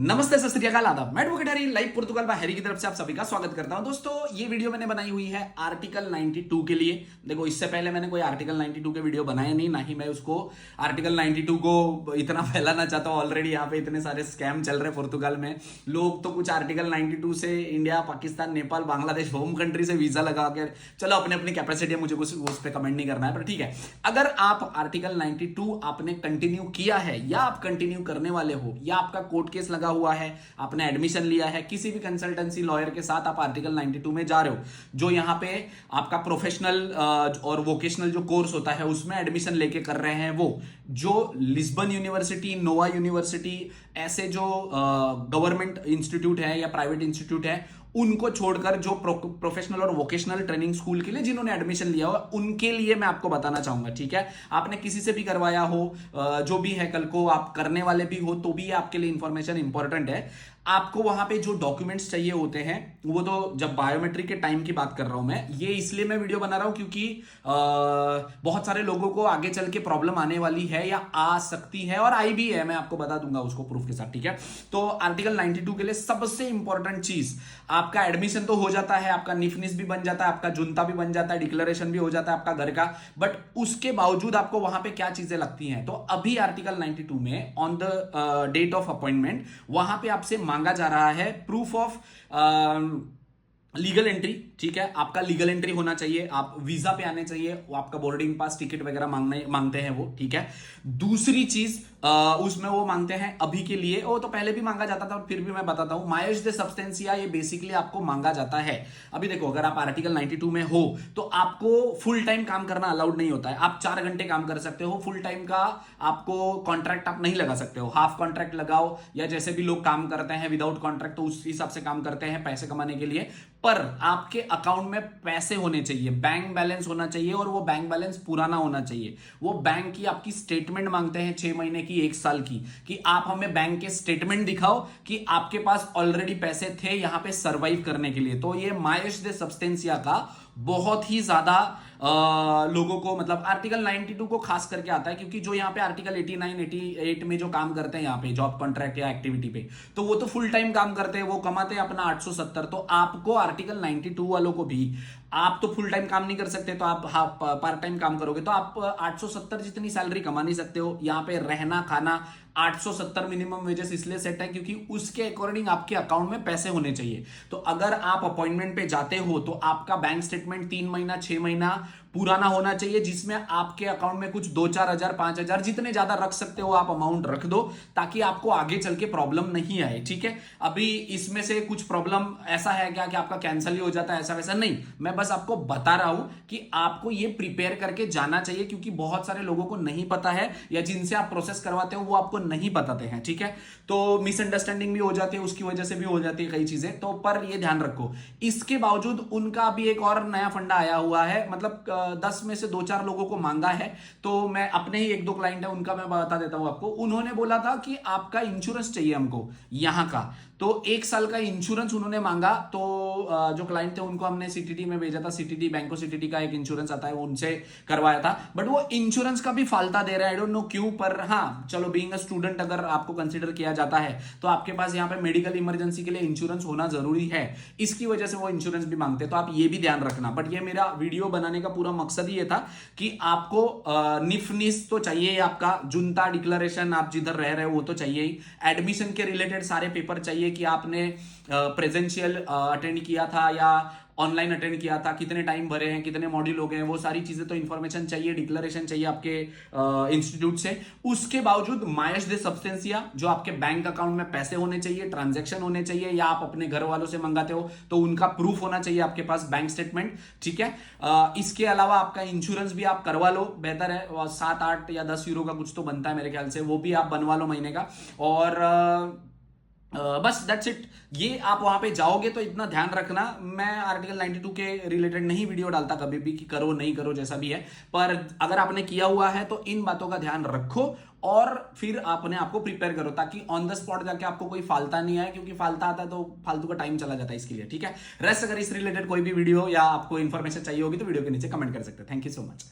नमस्ते, सत श्री अकाल, आदाब। मैं एडवोकेट हरी, लाइव पुर्तगाल बाय हरी की तरफ से आप सभी का स्वागत करता हूं। दोस्तों, ये वीडियो मैंने बनाई हुई है आर्टिकल 92 के लिए। देखो, इससे पहले मैंने कोई आर्टिकल 92 के वीडियो बनाया नहीं, ना ही मैं उसको आर्टिकल 92 को इतना फैलाना चाहता हूं। ऑलरेडी यहाँ पे इतने सारे स्कैम चल रहे पुर्तगाल में। लोग तो कुछ आर्टिकल 92 से India, Pakistan, Nepal, Bangladesh, home country से वीजा लगा कर, चलो अपने अपनी कैपेसिटी है, मुझे कुछ उस पर कमेंट नहीं करना है, पर ठीक है। अगर आप आर्टिकल 92 आपने कंटिन्यू किया है या आप कंटिन्यू करने वाले हो या आपका कोर्ट केस लगा हुआ है, आपने एडमिशन लिया है किसी भी कंसल्टेंसी लॉयर के साथ, आप आर्टिकल 92 में जा रहे हो, जो यहां पे आपका प्रोफेशनल और वोकेशनल जो कोर्स होता है उसमें एडमिशन लेके कर रहे हैं, वो जो लिस्बन यूनिवर्सिटी, नोवा यूनिवर्सिटी, ऐसे जो गवर्नमेंट इंस्टीट्यूट है या प्राइवेट इंस्टीट्यूट है, उनको छोड़कर जो प्रोफेशनल और वोकेशनल ट्रेनिंग स्कूल के लिए जिन्होंने एडमिशन लिया हो, उनके लिए मैं आपको बताना चाहूंगा। ठीक है, आपने किसी से भी करवाया हो, जो भी है, कल को आप करने वाले भी हो, तो भी आपके लिए इंफॉर्मेशन इंपॉर्टेंट है। आपको वहां पे जो डॉक्यूमेंट्स चाहिए होते हैं, वो तो जब बायोमेट्रिक के टाइम की बात कर रहा हूं मैं, ये इसलिए मैं वीडियो बना रहा हूं क्योंकि बहुत सारे लोगों को आगे चल के प्रॉब्लम आने वाली है या आ सकती है, और आई भी है। मैं आपको बता दूंगा उसको प्रूफ के साथ। ठीक है, तो आर्टिकल 92 के लिए सबसे इंपॉर्टेंट चीज, आपका एडमिशन तो हो जाता है, आपका निफनिस भी बन जाता है, आपका जुनता भी बन जाता है, डिक्लेरेशन भी हो जाता है आपका घर का, बट उसके बावजूद आपको वहां पे क्या चीजें लगती हैं। तो अभी आर्टिकल 92 में on the date of appointment वहां पे आपसे मांगा जा रहा है प्रूफ ऑफ लीगल एंट्री। ठीक है, आपका लीगल एंट्री होना चाहिए, आप वीजा पे आने चाहिए, वो आपका बोर्डिंग पास, टिकट वगैरह मांगते हैं वो। ठीक है, दूसरी चीज उसमें वो मांगते हैं अभी के लिए, वो तो पहले भी मांगा जाता था, फिर भी मैं बताता हूं, मायस दे सब्सटेंसिया, ये बेसिकली आपको मांगा जाता है। अभी देखो, अगर आप आर्टिकल 92 में हो तो आपको फुल टाइम काम करना अलाउड नहीं होता है। आप 4 घंटे काम कर सकते हो, फुल टाइम का आपको कॉन्ट्रैक्ट आप नहीं लगा सकते हो। हाफ कॉन्ट्रैक्ट लगाओ, या जैसे भी लोग काम करते हैं विदाउट कॉन्ट्रैक्ट, तो उस हिसाब से काम करते हैं पैसे कमाने के लिए। पर आपके अकाउंट में पैसे होने चाहिए, बैंक बैलेंस होना चाहिए, और वो बैंक बैलेंस पुराना होना चाहिए। वो बैंक की आपकी स्टेटमेंट मांगते हैं 6 महीने की, 1 साल की, कि आप हमें बैंक के स्टेटमेंट दिखाओ कि आपके पास ऑलरेडी पैसे थे यहां पे सर्वाइव करने के लिए। तो ये मायस दे सब्सटेंसिया का बहुत ही ज्यादा लोगों को, मतलब आर्टिकल 92 को खास करके आता है, क्योंकि जो यहाँ पे आर्टिकल 89, 88 में जो काम करते हैं यहाँ पे जॉब कॉन्ट्रैक्ट या एक्टिविटी पे, तो वो तो फुल टाइम काम करते हैं, वो कमाते हैं अपना 870। तो आपको आर्टिकल 92 वालों को भी, आप तो फुल टाइम काम नहीं कर सकते, तो आप पार्ट टाइम काम करोगे तो आप 870 जितनी सैलरी कमा नहीं सकते हो। यहाँ पे रहना खाना 870 मिनिमम वेजेस इसलिए सेट है क्योंकि उसके अकॉर्डिंग आपके अकाउंट में पैसे होने चाहिए। तो अगर आप अपॉइंटमेंट पे जाते हो तो आपका बैंक स्टेटमेंट 3 महीना, 6 महीना पुराना होना चाहिए, जिसमें आपके अकाउंट में कुछ 2-4 हजार, 5 हजार, जितने ज्यादा रख सकते हो आप अमाउंट रख दो, ताकि आपको आगे चल के प्रॉब्लम नहीं आए। ठीक है, अभी इसमें से कुछ प्रॉब्लम ऐसा है क्या कि आपका कैंसिल ही हो जाता है, ऐसा वैसा नहीं। मैं बस आपको बता रहा हूं कि आपको ये प्रिपेयर करके जाना चाहिए, क्योंकि बहुत सारे लोगों को नहीं पता है, या जिनसे आप प्रोसेस करवाते हो वो आपको नहीं बताते हैं। ठीक है, तो मिसअंडरस्टैंडिंग भी हो जाती है, उसकी वजह से भी हो जाती है कई चीजें, तो पर ये ध्यान रखो। इसके बावजूद उनका भी एक और नया फंडा आया हुआ है, मतलब 10 में से 2-4 लोगों को मांगा है, तो मैं अपने ही 1-2 क्लाइंट है उनका मैं बता देता हूं आपको। उन्होंने बोला था कि आपका इंश्योरेंस चाहिए हमको यहां का, तो 1 साल का इंश्योरेंस उन्होंने मांगा। तो जो क्लाइंट थे उनको हमने सीटीडी में भेजा था, सीटीडी, बैंको सीटीडी का एक इंश्योरेंस आता है, वो उनसे करवाया था, बट वो इंश्योरेंस का भी फालता दे रहा है, आई डोंट नो क्यों। पर हाँ, चलो, बीइंग अ स्टूडेंट अगर आपको कंसीडर किया जाता है तो आपके पास यहाँ पे मेडिकल इमरजेंसी के लिए इंश्योरेंस होना जरूरी है, इसकी वजह से वो इंश्योरेंस भी मांगते हैं, तो आप ये भी ध्यान रखना। बट ये मेरा वीडियो बनाने का पूरा मकसद ये था कि आपको निफनिस तो चाहिए, आपका जुनता, डिक्लेरेशन, आप जिधर रह रहे हो वो तो चाहिए ही, एडमिशन के रिलेटेड सारे पेपर चाहिए कि आपने प्रेजेंशियल अटेंड किया था या ऑनलाइन अटेंड किया था, कितने टाइम भरे हैं, कितने मॉड्यूल हो गए हैं, वो सारी चीजें तो इंफॉर्मेशन चाहिए, डिक्लेरेशन चाहिए आपके इंस्टीट्यूट से। उसके बावजूद मायस दे सब्सटेंसिया, जो आपके बैंक अकाउंट में पैसे होने चाहिए, ट्रांजैक्शन होने चाहिए, या आप अपने घर वालों से मंगाते हो तो उनका प्रूफ होना चाहिए आपके पास, बैंक स्टेटमेंट। ठीक है, इसके अलावा आपका इंश्योरेंस भी आप करवा लो, बेहतर है। 7-8 या 10 यूरो का कुछ तो बनता है मेरे ख्याल से, वो भी आप बनवा लो महीने का। और बस दैट्स इट। ये आप वहां पे जाओगे तो इतना ध्यान रखना, मैं आर्टिकल 92 के रिलेटेड नहीं वीडियो डालता कभी भी कि करो नहीं करो जैसा भी है, पर अगर आपने किया हुआ है तो इन बातों का ध्यान रखो और फिर अपने आपको प्रिपेयर करो, ताकि ऑन द स्पॉट जाके आपको कोई फालता नहीं आए, क्योंकि फालता आता है तो फालतू का टाइम चला जाता है इसके लिए। ठीक है, रेस्ट अगर इस रिलेटेड कोई भी वीडियो या आपको इन्फॉर्मेशन चाहिए होगी तो वीडियो के नीचे कमेंट कर सकते हैं। Thank you so much.